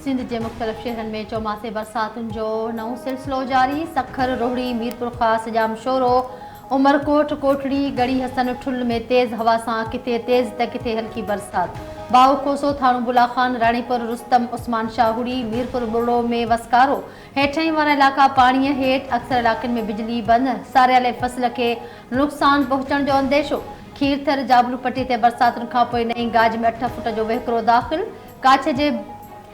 सिंध के मुख्तलिफ शहरन में चौमासे बरसातुन जो नओं सिलसिलो जारी। सखर, रोहड़ी, मीरपुर खास जाम शोरो। उमरकोट, कोटड़ी, गढ़ी हसन ठुल में तेज हवा से किथे तेज त किथे हल्की बरसात। बाऊ कोसो, थाणो बुलाखान, रानीपुर, रुस्तम, उस्मान शाहुड़ी, मीरपुर बुर्ड़ो में वसकारो। हेठई वारा इलाका पानी हेठ, अक्सर इलाकन में बिजली बंद। सारियाले फसल के नुकसान पहुंचण जो अंदेशो। खीरथर, जाबलू पट्टी ते बरसातुन खां पोइ नई गाज में 8 फुट जो वहकरो दाख़िल। काछ जे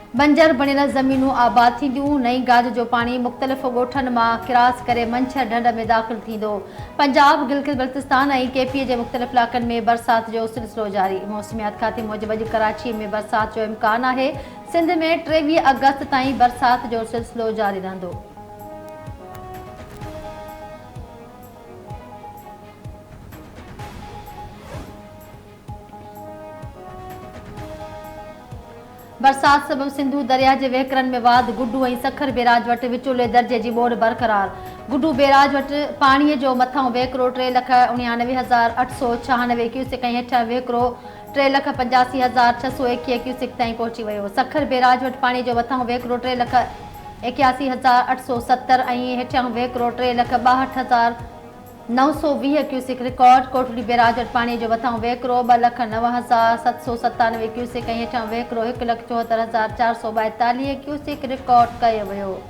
बंजर बणियल ज़मीनूं आबाद थींदियूं। नई गाज जो पानी मुख़्तलिफ़ ॻोठनि मां क्रॉस करे मंछर ढंढ में दाख़िल थींदो। पंजाब, गिलगित बल्तिस्तान ऐं केपीअ जे मुख़्तलिफ़ इलाक़नि में बरसात जो सिलसिलो जारी। मौसमियात खाते मूजिबि अॼु कराची में बरसात जो इम्कान आहे। सिंध में 23 अगस्त ताईं बरसात जो सिलसिलो जारी रहंदो। बरसात सबब सिंधु दरिया के वहकरन में वाद। गुड्डू और सखर बैराज वट विचोले दर्जे की बोड़ बरकरार। गुड्डू बैराज वट पानी जो मथां वहकरो 3,99,896 क्यूसेक ऐं हेठां वहकरो 3,85,621 क्यूसेक ताईं पहुंची वियो। सखर बैराज वट पानी जो मथां वहकरो 3,81,870 ऐं हेठां वहकरो 3,62,920 cusec record. Kotri barrage what पानी जो मथां वहकरो 2,09,797 क्यूसेक ऐं हेठां वहकरो 1,74,442 क्यूसेक रिकॉर्ड कयो वियो।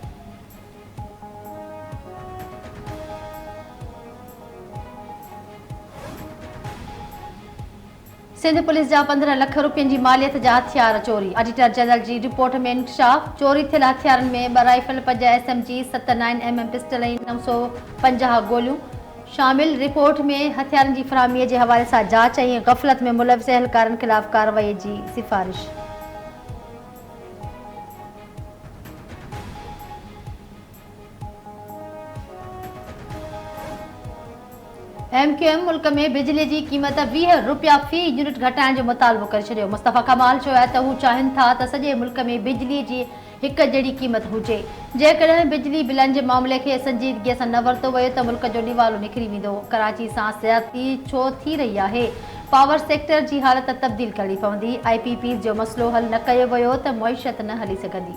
सिंध पुलिस जा 15 लख रुपयनि जी मालियत जा हथियार चोरी। ऑडिटर जनरल जी रिपोर्ट में इंकशाफ। चोरी थियल हथियारनि में 2 राइफल, 5 SMG, 7 9mm पिस्टल ऐं 950 गोलियूं शामिल। रिपोर्ट में हथियारनि जी फराहमीअ जे हवाले सां जांच ऐं ग़फ़लत में मुलविस एहलकारनि ख़िलाफ़ कार्रवाई जी सिफ़ारिश। MQM मुल्क में बिजली की क़ीमत 20 रुपया फ़ी यूनिट घटाइण जो मुतालबो करे छॾियो। मुस्तफ़ा कमाल चयो त हू चाहिनि था त सॼे मुल्क में बिजली जी हिक जहिड़ी क़ीमत हुजे। जेकॾहिं बिजली बिलनि जे मामले खे संजीदगीअ सां न वरितो वियो त मुल्क जो ॾीवालो निकिरी वेंदो। कराची सां ज़्यादती छो थी रही आहे? पावर सेक्टर जी हालत तब्दील करणी पवंदी। IPP जो मसइलो हल न कयो वियो त मईशत न हली सघंदी।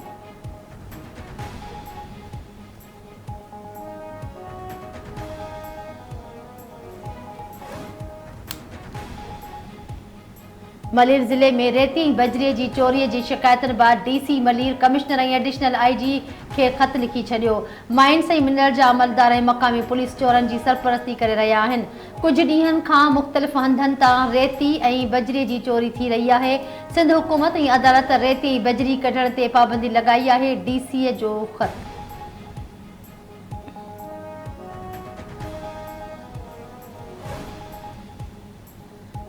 मलीर ज़िले में रेती बजरी की चोरी की शिकायतन बाद DC मलीर कमिश्नर और एडिशनल IG के खत लिखी छो। माइंस और मिनरल जा अमलदार और मकामी पुलिस चोरन की सरपरस्ती करे रहा है। कुछ ॾींहनि खां मुख़्तलिफ़ हंधनि तां रेती और बजरी की चोरी थी रही है। सिंध हुकूमत और अदालत रेती बजरी कढण ते पाबंदी लगाई है। DC जो खत।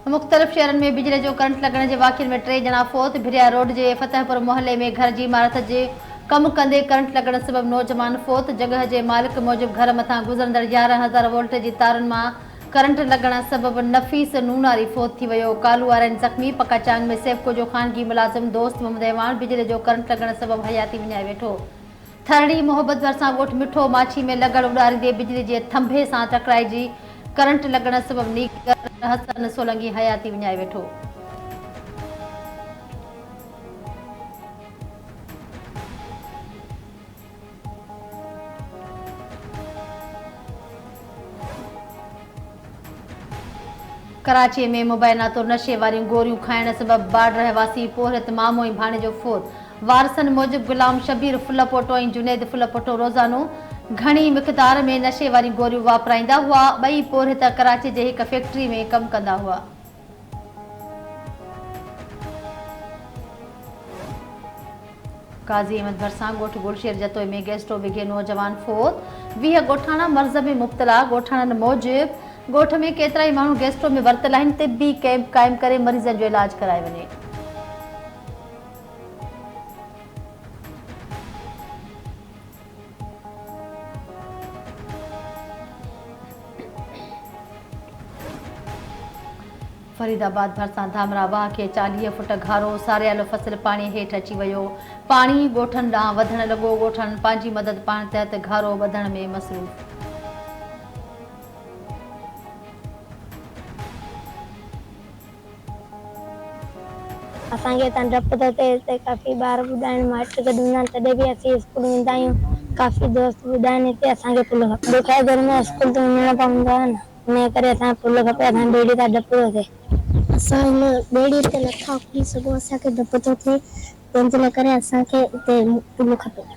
मुख़्तलिफ़ शहरन में बिजली जो करंट लगण के वाक़िअनि में 3 ॼणा फौत। भिरिया रोड के फतेहपुर मोहल्ले में घर की इमारत के कम कंदे करंट लगण सबब नौजवान फौत। जगह के मालिक मूजिब घर मथां गुज़रंदड़ 11,000 वोल्ट की तारुन मां करंट लगण सबब नफ़ीस नूनारी फौत थी वियो। कालू वारनि ज़ख़्मी। पकाचांग में सेफको जो ख़ानगी मुलाज़िम दोस्त मोहम्मद ऐवान बिजली जो करंट लगण सबब हयाती विञाए वेठो। थरड़ी मोहब्बत भरसां ॻोठ मिठो माछी में लगड़ उॾारींदे बिजली के थंभे सां टकराइजी करंट लगण सबब नीगर हसन सोलंगी हयाती विञाए वेठो। कराची में मुबैना तौर नशे वाली गोरियों खाइण सबब बाढ़ रहवासी पोहरत मामो ऐं भाणे जो फौत। वारसन मूजिब गुलाम शबीर फुलपोटो ऐं जुनैद फुलपोटो रोज़ानो घणी मिक़दार में नशे वाली गोरियूं वापराईंदा हुआ। ॿई पोहरत कराची जे हिक फैक्ट्री में कम कंदा हुआ। काज़ी अहमद भरसां ॻोठ गुलशेर जतोई में गैस स्टोव विघे नौजवान फौत। 20 ॻोठाणा मर्ज़ में मुब्तला। ॻोठाणनि मूजिब ॻोठ में केतिरा ई माण्हू गैस स्टोव में वरतल आहिनि। तिब्बी कैंप क़ाइम करे मरीज़नि जो इलाज कराए वञे। फरीदाबाद भरसां धामरा वाह के 40 फुट घारो। सारियालो फसल पानी हेठ अची वियो। पानी ॻोठनि ॾांहुं वधण लॻो। ॻोठनि पंहिंजी मदद पाण तहत घारो वधण में मसरूफ़। असांखे हितां डपु थो थिए हिते काफ़ी ॿार ॿुधाइनि माइट गॾु हूंदा आहिनि तॾहिं बि असीं स्कूल वेंदा आहियूं। काफ़ी दोस्त ॿुधाइनि हिते असांखे पुल खपे छाहे घर में स्कूल त वञिणो पवंदो आहे न हिन करे असांखे पुल खपे असांजी ॿेड़ी तां डपु थो थिए। असां हिन ॿेड़ी ते नथा उथी सघूं असांखे डपु थो थिए तंहिंजे करे असांखे हिते पुल खपे।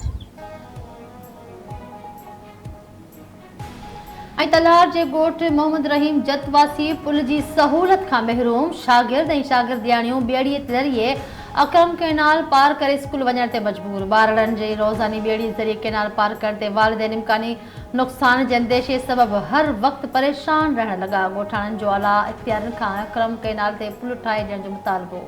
ऐं तलार जे ॻोठ मोहम्मद रहीम जतवासी पुल जी सहूलियत खां महरूम शागिर्द ऐं शागिर्दियाणियूं ॿेड़ीअ ज़रिए अकरम कैनाल पार करे स्कूल वञण ते मजबूर। ॿारनि जे रोज़ानी ॿेड़ी ज़रिए कैनाल पार करण ते वालिदैन इम्कानी नुक़सान जे अंदेशे सबबि हर वक़्तु परेशान रहण लॻा। ॻोठाणनि जो आला इख़्तियारनि खां अकरम कैनाल ते पुल ठाहे ॾियण जो मुतालबो।